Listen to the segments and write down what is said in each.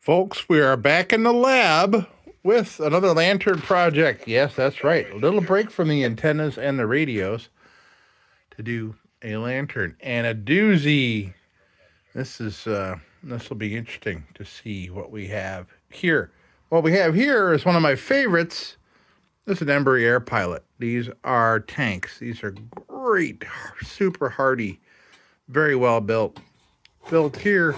Folks, we are back in the lab with another lantern project. Yes, that's right. A little break from the antennas and the radios to do a lantern and a doozy. This will be interesting to see what we have here. What we have here is one of my favorites. This is an Embury Air pilot. These are tanks. These are great, super hardy, very well built. Built here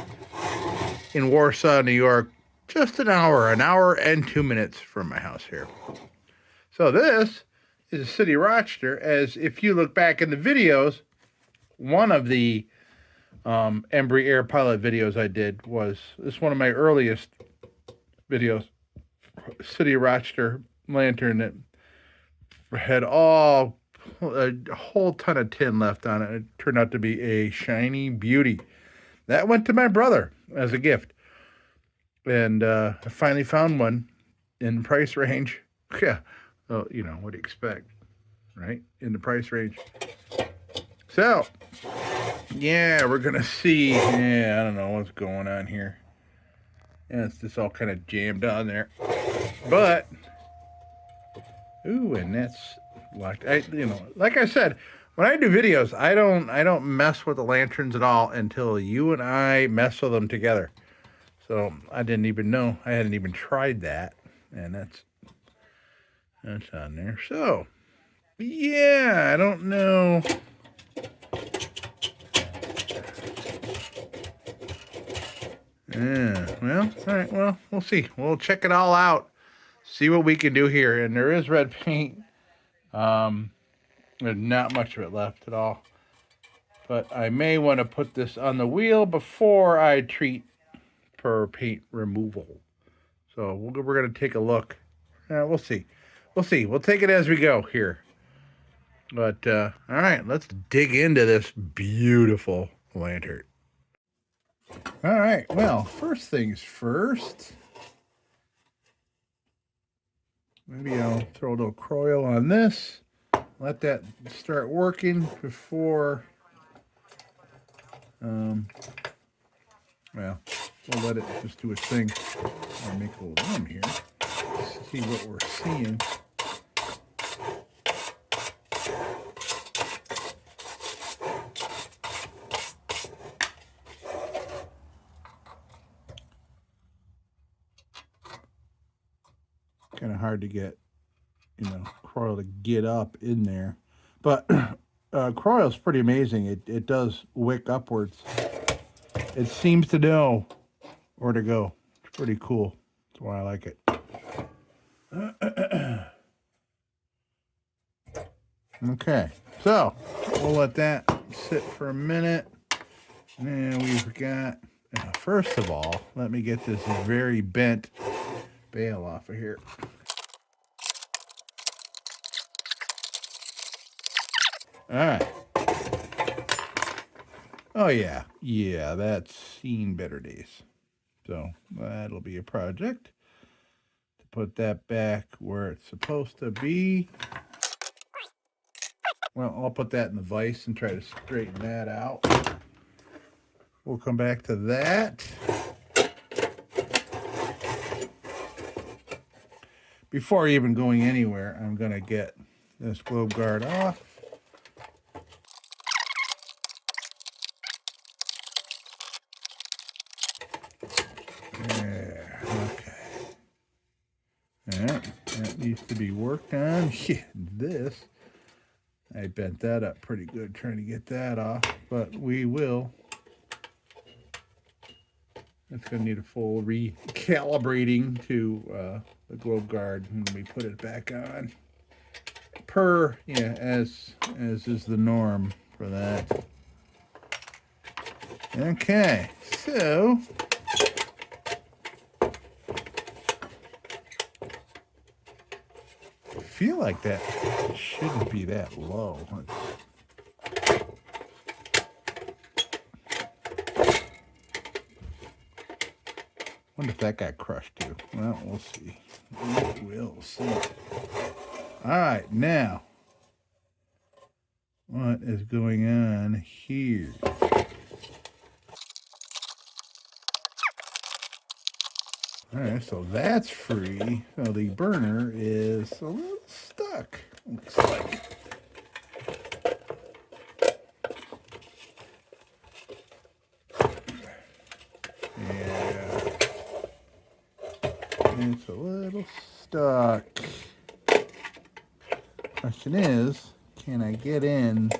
in Warsaw, New York, just an hour and 2 minutes from my house here. So this is a city Rochester, as if you look back in the videos, one of the Embury Air pilot videos I did was, this is one of my earliest videos, city Rochester lantern that had a whole ton of tin left on it. It turned out to be a shiny beauty. That went to my brother as a gift. And I finally found one in price range. Yeah. Well, you know, what do you expect, right? In the price range. So, yeah, we're going to see. Yeah, I don't know what's going on here. Yeah, it's just all kind of jammed on there. But, ooh, and that's locked. Like I said, when I do videos, I don't mess with the lanterns at all until you and I mess with them together. So I didn't even know. I hadn't even tried that. And that's on there. So, yeah, I don't know. Yeah, well, all right, well, we'll see. We'll check it all out. See what we can do here. And there is red paint. There's not much of it left at all. But I may want to put this on the wheel before I treat for paint removal. So we're going to take a look. We'll see. We'll see. We'll take it as we go here. But, all right, let's dig into this beautiful lantern. All right, well, first things first. Maybe I'll throw a little Croil on this. Let that start working before, well, we'll let it just do its thing. I'll make a little room here. Let's see what we're seeing. Kind of hard to get, Croil to get up in there. But Croil's pretty amazing. It does wick upwards. It seems to know where to go. It's pretty cool. That's why I like it. Okay, so we'll let that sit for a minute. And we've got, first of all, let me get this very bent bail off of here. All right. Oh, yeah. Yeah, that's seen better days. So that'll be a project to put that back where it's supposed to be. Well, I'll put that in the vise and try to straighten that out. We'll come back to that. Before even going anywhere, I'm going to get this globe guard off. There, okay. All right, that needs to be worked on. Yeah, this, I bent that up pretty good trying to get that off, but we will. It's going to need a full recalibrating to the globe guard when we put it back on. As is the norm for that. Okay, so I feel like that shouldn't be that low. Wonder if that got crushed too. Well, we'll see. We will see. All right, now, what is going on here? so that's free. So the burner is a little stuck, looks like. Yeah, it's a little stuck. Question is, can I get in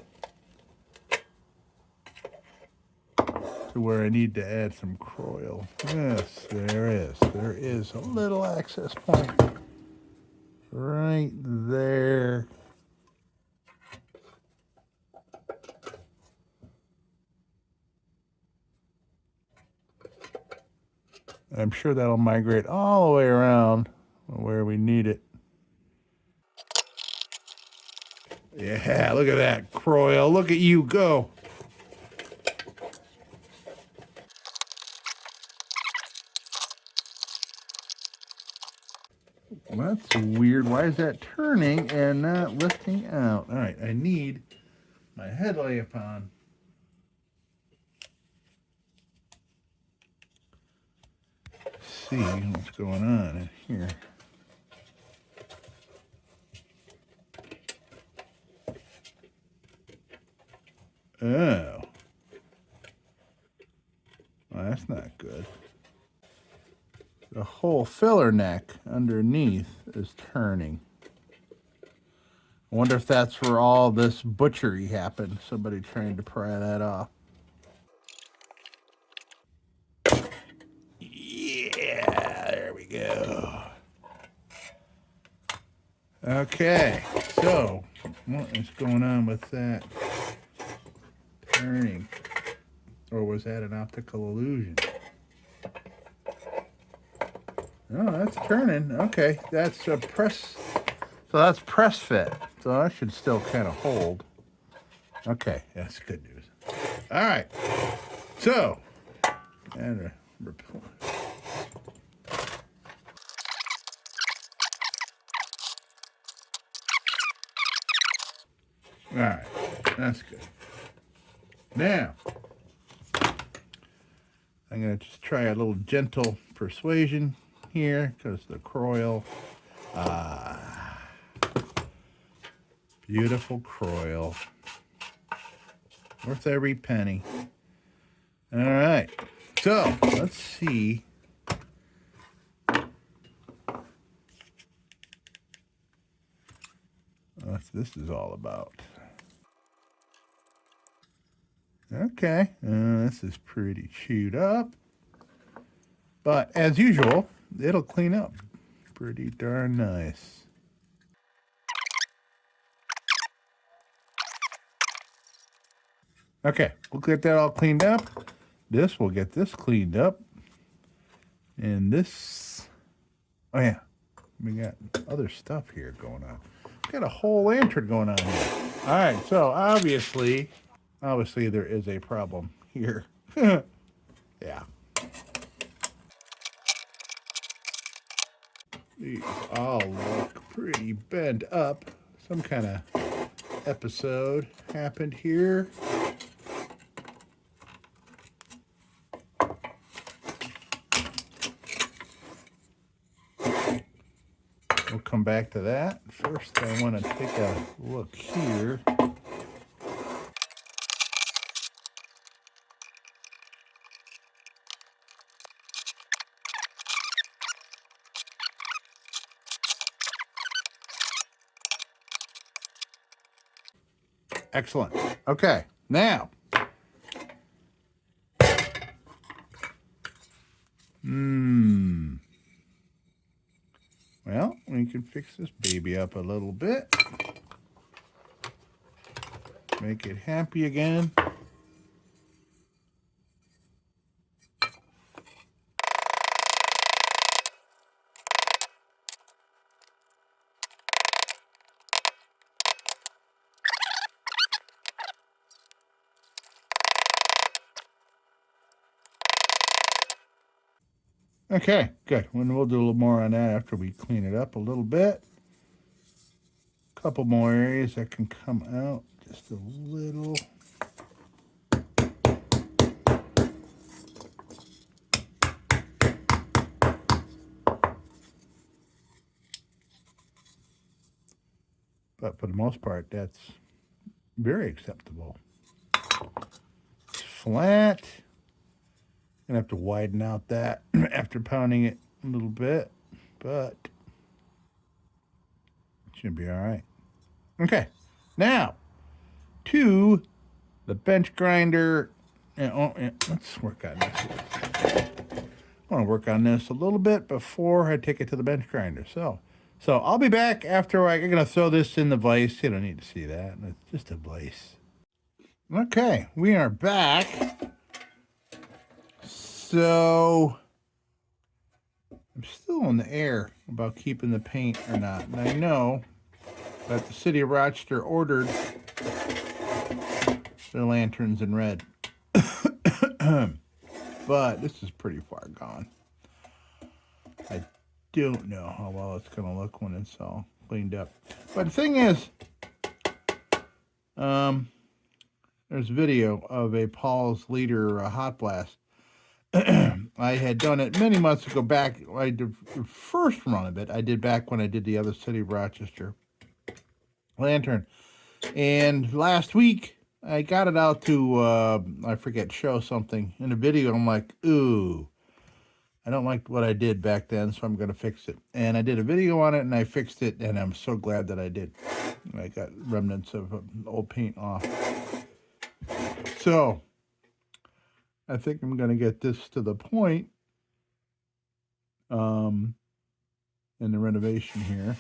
to where I need to add some coil? Yes, there is. There is a little access point right there. I'm sure that'll migrate all the way around where we need it. Yeah, look at that, Croyle. Look at you go. Well, that's weird. Why is that turning and not lifting out? All right, I need my headlamp on. See what's going on in here. Oh. Well, that's not good. The whole filler neck underneath is turning. I wonder if that's where all this butchery happened. Somebody trying to pry that off. Yeah, there we go. Okay, so what is going on with that turning? Or was that an optical illusion? Oh, that's turning. Okay, that's a press. So that's press fit. So that should still kind of hold. Okay, that's good news. All right. So, and all right, that's good. Now, I'm going to just try a little gentle persuasion here because the Croyle, beautiful Croyle, worth every penny. All right, so let's see. What this is all about. Okay, this is pretty chewed up, but as usual, it'll clean up pretty darn nice. Okay, we'll get that all cleaned up. We'll get this cleaned up. And this, oh yeah, we got other stuff here going on. Got a whole lantern going on here. All right, so obviously there is a problem here. Yeah. These all look pretty bent up. Some kind of episode happened here. We'll come back to that. First, I want to take a look here. Excellent. Okay, now. Well, we can fix this baby up a little bit. Make it happy again. Okay, good. We'll do a little more on that after we clean it up a little bit. A couple more areas that can come out just a little. But for the most part, that's very acceptable. It's flat. Gonna have to widen out that after pounding it a little bit, but it should be all right. Okay, now to the bench grinder. Let's work on this. I want to work on this a little bit before I take it to the bench grinder. So I'll be back after I'm going to throw this in the vise. You don't need to see that. It's just a vise. Okay, we are back. So I'm still in the air about keeping the paint or not. And I know that the city of Rochester ordered their lanterns in red. But this is pretty far gone. I don't know how well it's going to look when it's all cleaned up. But the thing is, there's video of a Paul's Leader hot blast. I had done it many months ago back. I did the first run of it. I did back when I did the other City of Rochester lantern. And last week, I got it out to, I forget, show something. In a video, I'm like, ooh, I don't like what I did back then, so I'm going to fix it. And I did a video on it, and I fixed it, and I'm so glad that I did. I got remnants of old paint off. So, I think I'm going to get this to the point in the renovation here.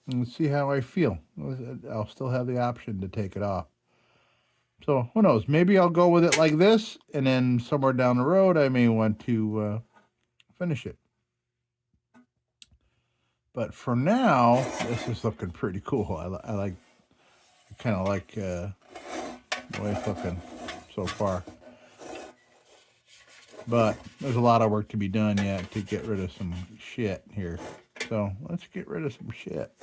Let's see how I feel. I'll still have the option to take it off. So, who knows? Maybe I'll go with it like this, and then somewhere down the road, I may want to finish it. But for now, this is looking pretty cool. I kind of like the way it's looking so far. But there's a lot of work to be done yet to get rid of some shit here. So let's get rid of some shit.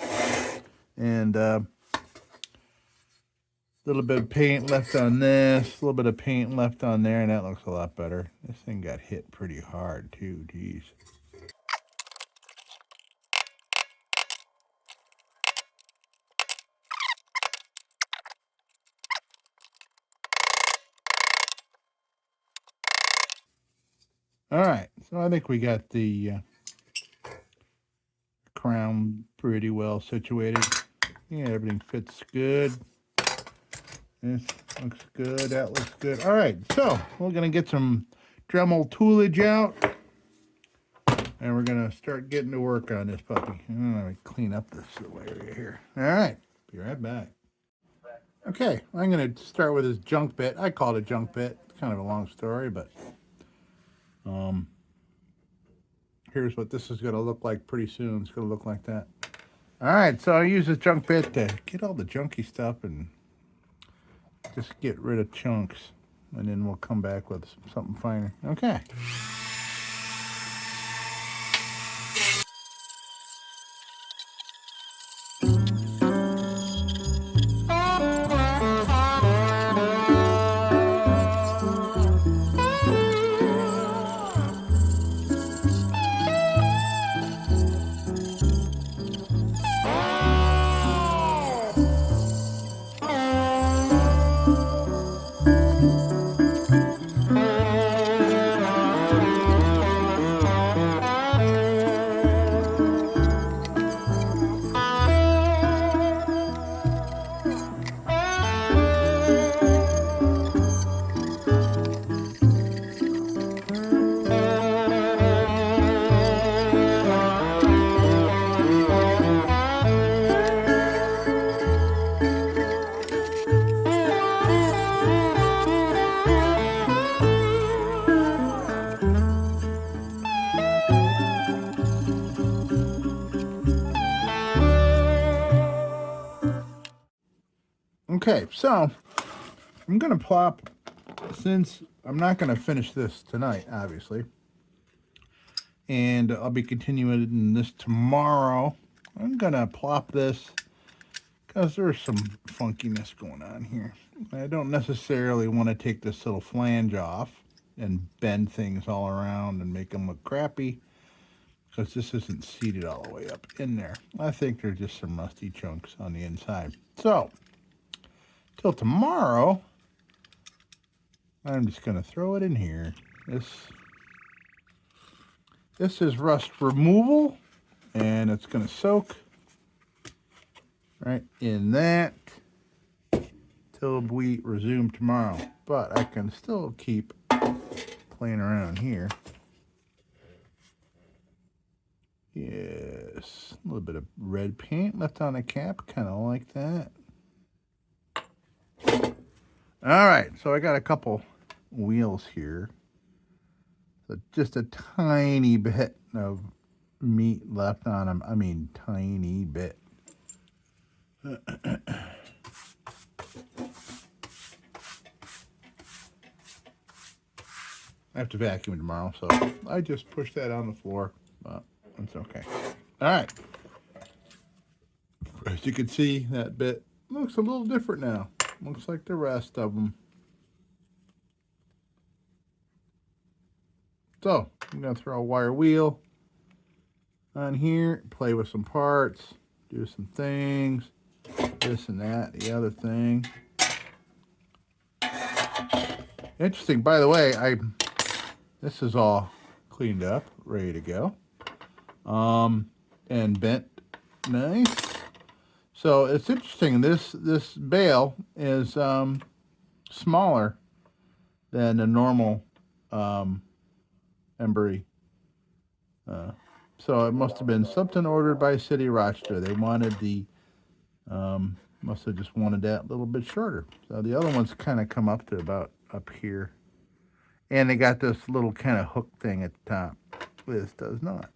And a little bit of paint left on this, a little bit of paint left on there, and that looks a lot better. This thing got hit pretty hard too, geez. All right, so I think we got the crown pretty well situated. Yeah, everything fits good. This looks good, that looks good. All right, so we're gonna get some Dremel toolage out, and we're gonna start getting to work on this puppy. I'm gonna clean up this area here. All right, be right back. Okay, I'm gonna start with this junk bit. I call it a junk bit. It's kind of a long story, but here's what this is gonna look like pretty soon. It's gonna look like that. All right, so I use this junk bit to get all the junky stuff and just get rid of chunks, and then we'll come back with something finer. Okay. Okay, so I'm going to plop, since I'm not going to finish this tonight, obviously, and I'll be continuing this tomorrow, I'm going to plop this because there's some funkiness going on here. I don't necessarily want to take this little flange off and bend things all around and make them look crappy. because this isn't seated all the way up in there. I think there's just some rusty chunks on the inside. So, till tomorrow, I'm just going to throw it in here. This is rust removal, and it's going to soak right in that till we resume tomorrow. But I can still keep playing around here. Yes, a little bit of red paint left on the cap, kind of like that. All right, so I got a couple wheels here. So just a tiny bit of meat left on them. I mean, tiny bit. I have to vacuum tomorrow, so I just pushed that on the floor, but it's okay. All right. As you can see, that bit looks a little different now. Looks like the rest of them. So, I'm going to throw a wire wheel on here, play with some parts, do some things, this and that, the other thing. Interesting, by the way, this is all cleaned up, ready to go, and bent nice. So it's interesting, this bale is smaller than a normal Embury. So it must have been something ordered by City Rochester. They wanted must have just wanted that a little bit shorter. So the other ones kind of come up to about up here. And they got this little kind of hook thing at the top. This does not.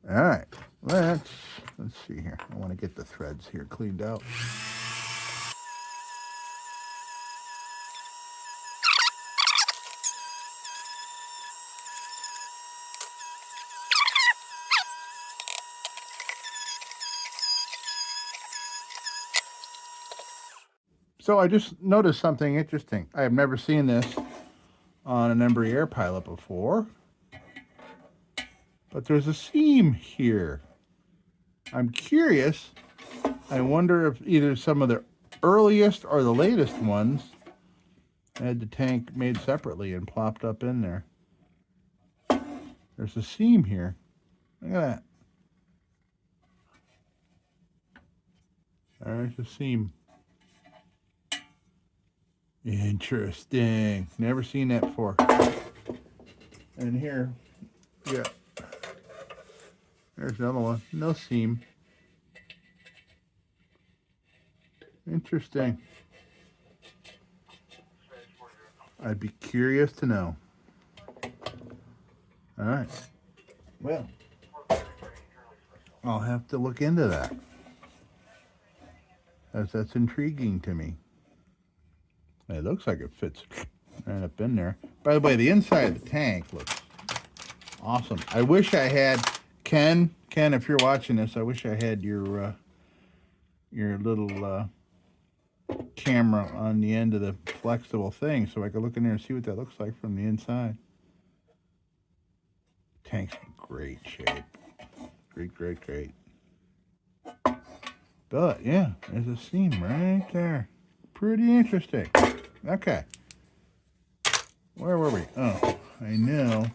All right, let's see here. I want to get the threads here cleaned out. So I just noticed something interesting. I have never seen this on an Embury Air pilot before. But there's a seam here. I'm curious. I wonder if either some of the earliest or the latest ones had the tank made separately and plopped up in there. There's a seam here. Look at that. There's a seam. Interesting. Never seen that before. And here, yeah. There's another one. No seam. Interesting. I'd be curious to know. All right. Well, I'll have to look into that. That's intriguing to me. It looks like it fits right up in there. By the way, the inside of the tank looks awesome. I wish I had Ken, if you're watching this, I wish I had your little camera on the end of the flexible thing so I could look in there and see what that looks like from the inside. Tank's in great shape. Great. But, yeah, there's a seam right there. Pretty interesting. Okay. Where were we? Oh, I know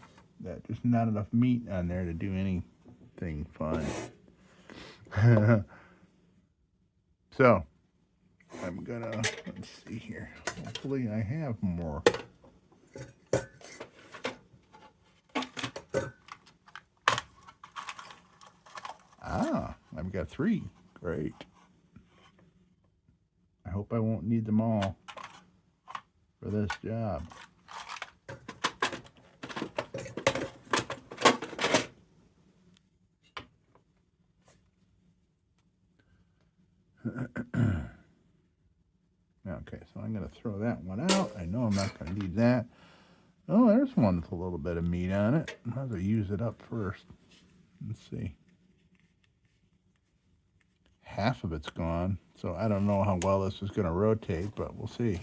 that there's not enough meat on there to do anything fun. So, I'm gonna, let's see here. Hopefully I have more. I've got 3. Great. I hope I won't need them all for this job. Okay, so I'm going to throw that one out. I know I'm not going to need that. Oh, there's one with a little bit of meat on it. I'll have to use it up first. Let's see. Half of it's gone, so I don't know how well this is going to rotate, but we'll see.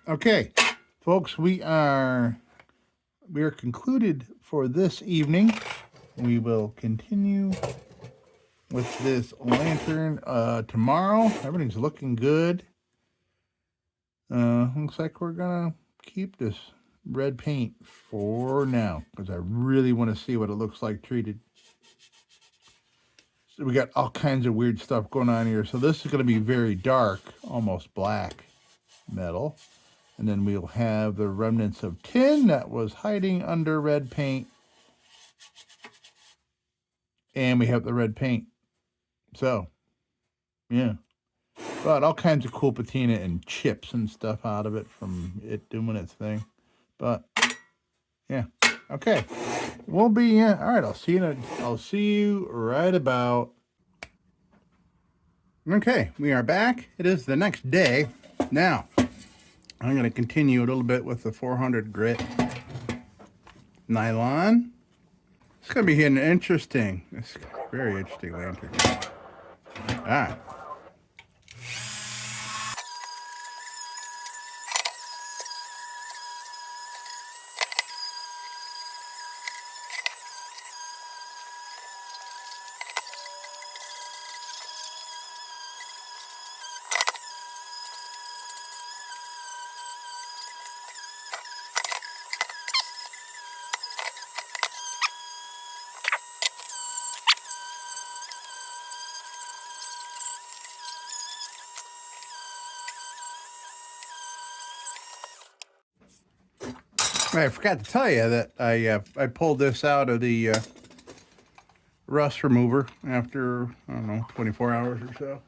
Okay, folks, we are concluded for this evening. We will continue with this lantern tomorrow. Everything's looking good. Looks like we're gonna keep this red paint for now because I really want to see what it looks like treated. So we got all kinds of weird stuff going on here. So this is going to be very dark, almost black metal. And then we'll have the remnants of tin that was hiding under red paint. And we have the red paint. So, yeah. But all kinds of cool patina and chips and stuff out of it from it doing its thing. But, yeah. Okay. We'll be, all right, I'll see you right about. Okay, we are back. It is the next day. Now, I'm going to continue a little bit with the 400 grit nylon. It's going to be an interesting, very interesting lantern. All right. I forgot to tell you that I pulled this out of the rust remover after, I don't know, 24 hours or so.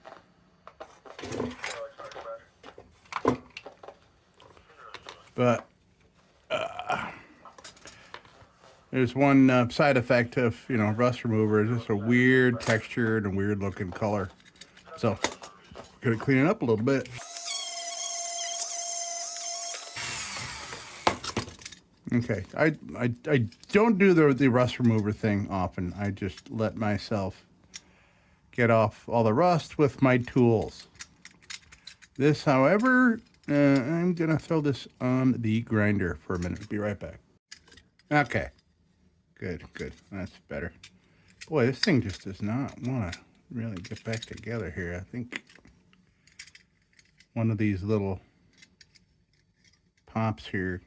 But there's one side effect of, rust remover is just a weird texture and a weird looking color. So, gonna clean it up a little bit. Okay, I don't do the rust remover thing often. I just let myself get off all the rust with my tools. This, however, I'm gonna throw this on the grinder for a minute. Be right back. Okay, good. That's better. Boy, this thing just does not want to really get back together here. I think one of these little pops here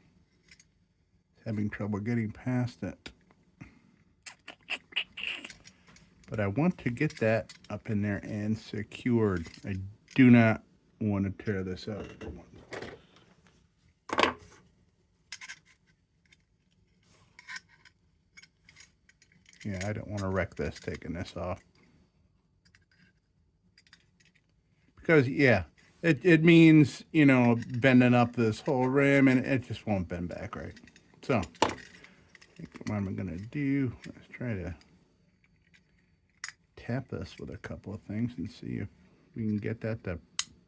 having trouble getting past it. But I want to get that up in there and secured. I do not want to tear this up. Yeah, I don't want to wreck this taking this off. Because, yeah, it means, bending up this whole rim and it just won't bend back right. So, I think what I'm going to do, let's try to tap this with a couple of things and see if we can get that to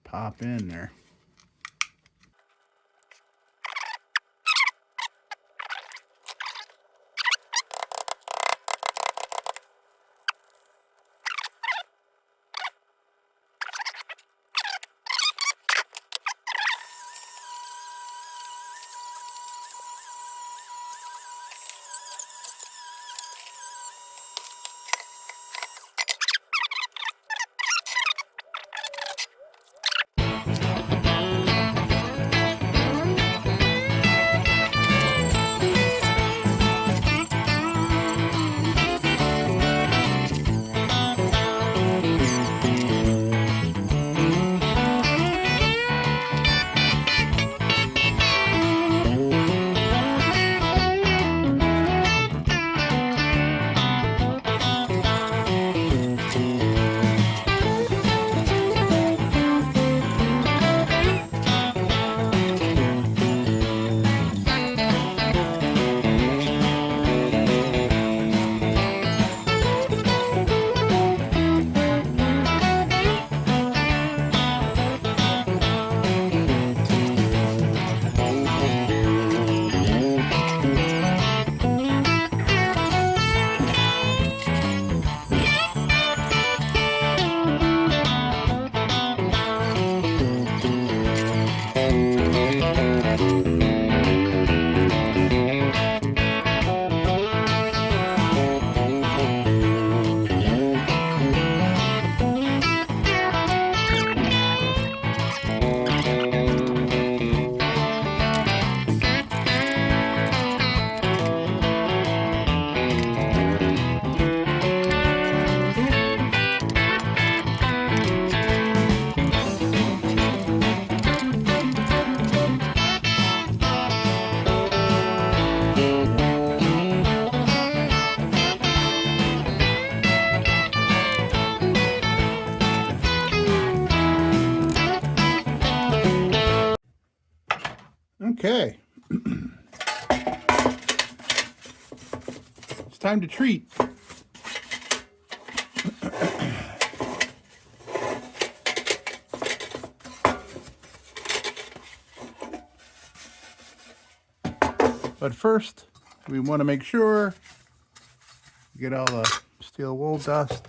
pop in there. time to treat. But first, we want to make sure we get all the steel wool dust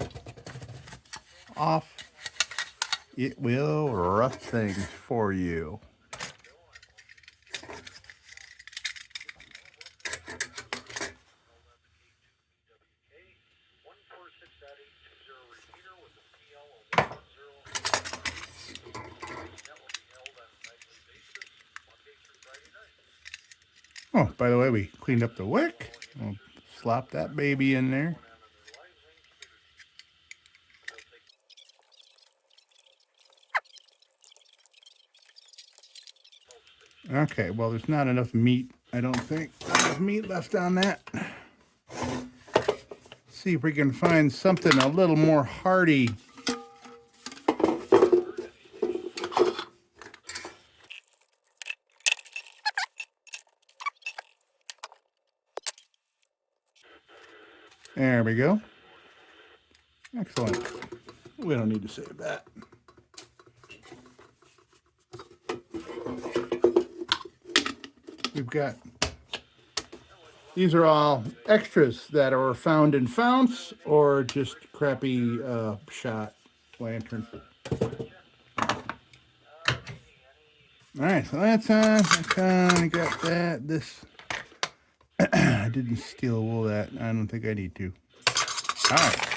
off. It will rust things for you. Oh, by the way, we cleaned up the wick. We'll slop that baby in there. Okay, well, there's not enough meat, I don't think. Not enough meat left on that. See if we can find something a little more hearty. There we go. Excellent. We don't need to save that. We've got, these are all extras that are found in founts or just crappy shot lantern. All right, so that's on. I got that. This, I didn't steel wool that. I don't think I need to. All right.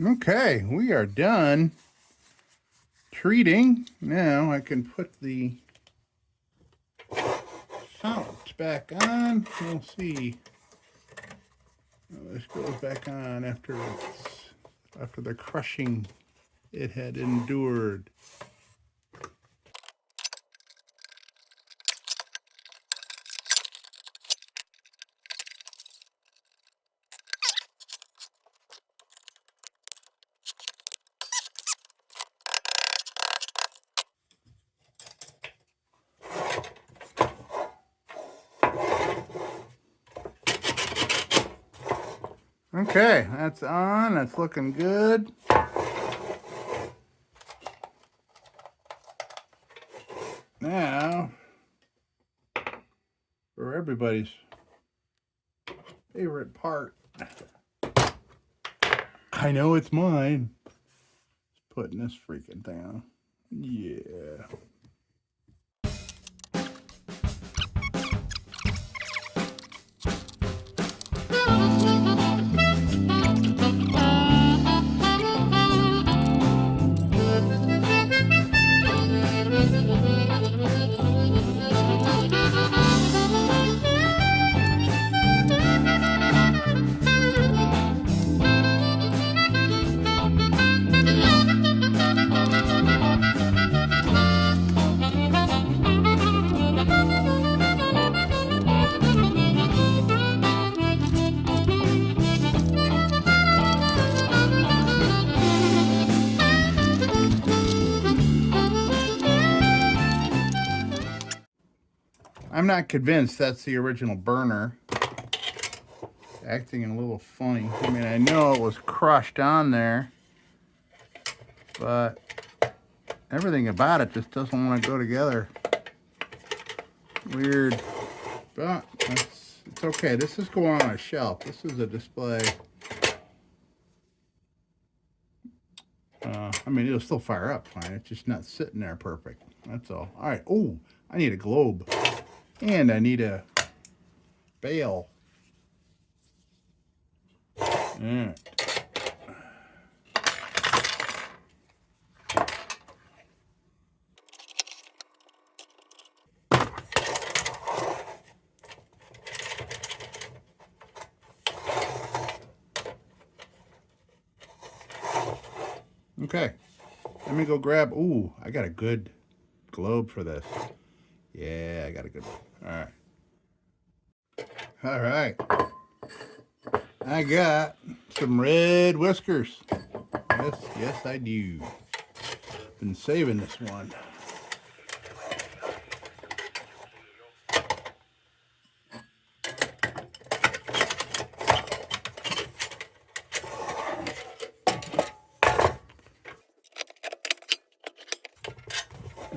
Okay, we are done treating. Now I can put the fount back on. We'll see. This goes back on after the crushing it had endured. Okay, that's on. That's looking good. Now, for everybody's favorite part. I know it's mine. Putting this freaking thing on. Yeah. I'm not convinced that's the original burner. Acting a little funny. I mean, I know it was crushed on there, but everything about it just doesn't want to go together. Weird. But it's okay. This is going on a shelf. This is a display. I mean, it'll still fire up fine. It's just not sitting there perfect. That's all. All right. Oh, I need a globe. And I need a bail. All right. Okay. Let me go grab. Ooh, I got a good globe for this. Yeah, I got a good one. All right. All right. I got some red whiskers. Yes, I do. Been saving this one.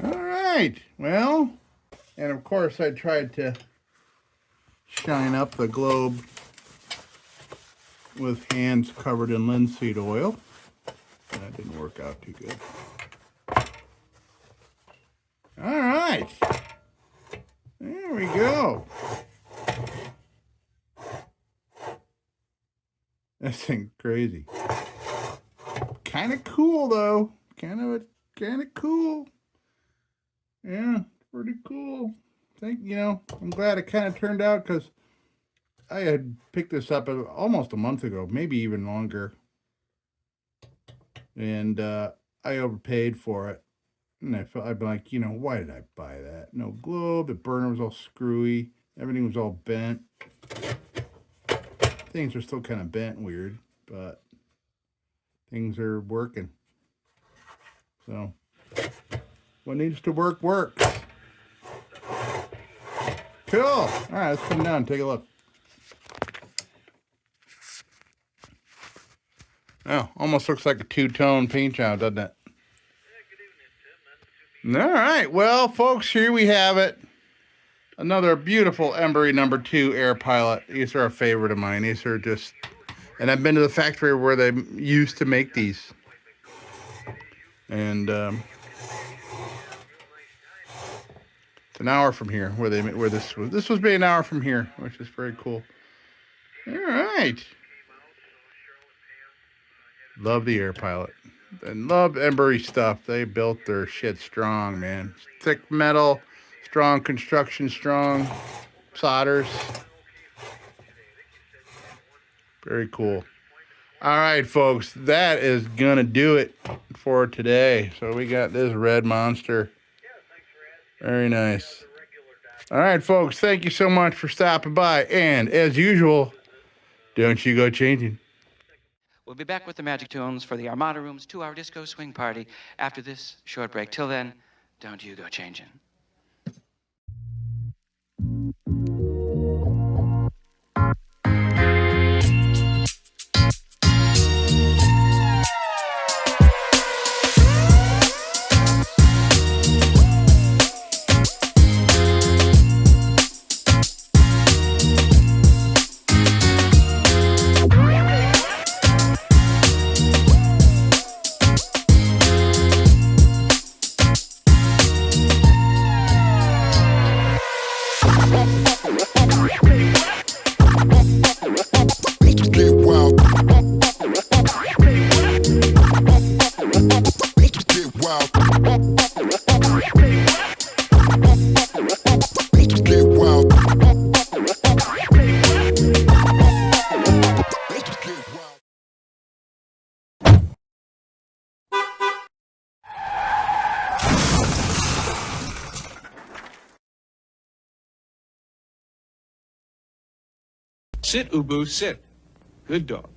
All right. Well, and of course I tried to shine up the globe with hands covered in linseed oil. That didn't work out too good. All right. There we go. That thing's crazy. Kind of cool though. Kind of cool. Yeah, pretty cool. I'm glad it kind of turned out because I had picked this up almost a month ago, maybe even longer. And I overpaid for it. And I'd be like, why did I buy that? No globe, the burner was all screwy, everything was all bent. Things are still kind of bent and weird, but things are working. So, what needs to work, works. Cool. All right, let's come down and take a look. Oh, almost looks like a two-tone paint job, doesn't it? All right, well, folks, here we have it. Another beautiful Embury #2 Air Pilot. These are a favorite of mine. These are just, and I've been to the factory where they used to make these. And it's an hour from here where this was be an hour from here, which is very cool. All right. Love the Air Pilot. And love Embury stuff. They built their shit strong, man. Thick metal, strong construction, strong solders. Very cool. All right, folks, that is gonna do it for today. So we got this red monster. Very nice. All right, folks, thank you so much for stopping by. And as usual, don't you go changing. We'll be back with the Magic Tunes for the Armada Room's 2-hour disco swing party after this short break. Till then, don't you go changing. Sit, Ubu, sit. Good dog.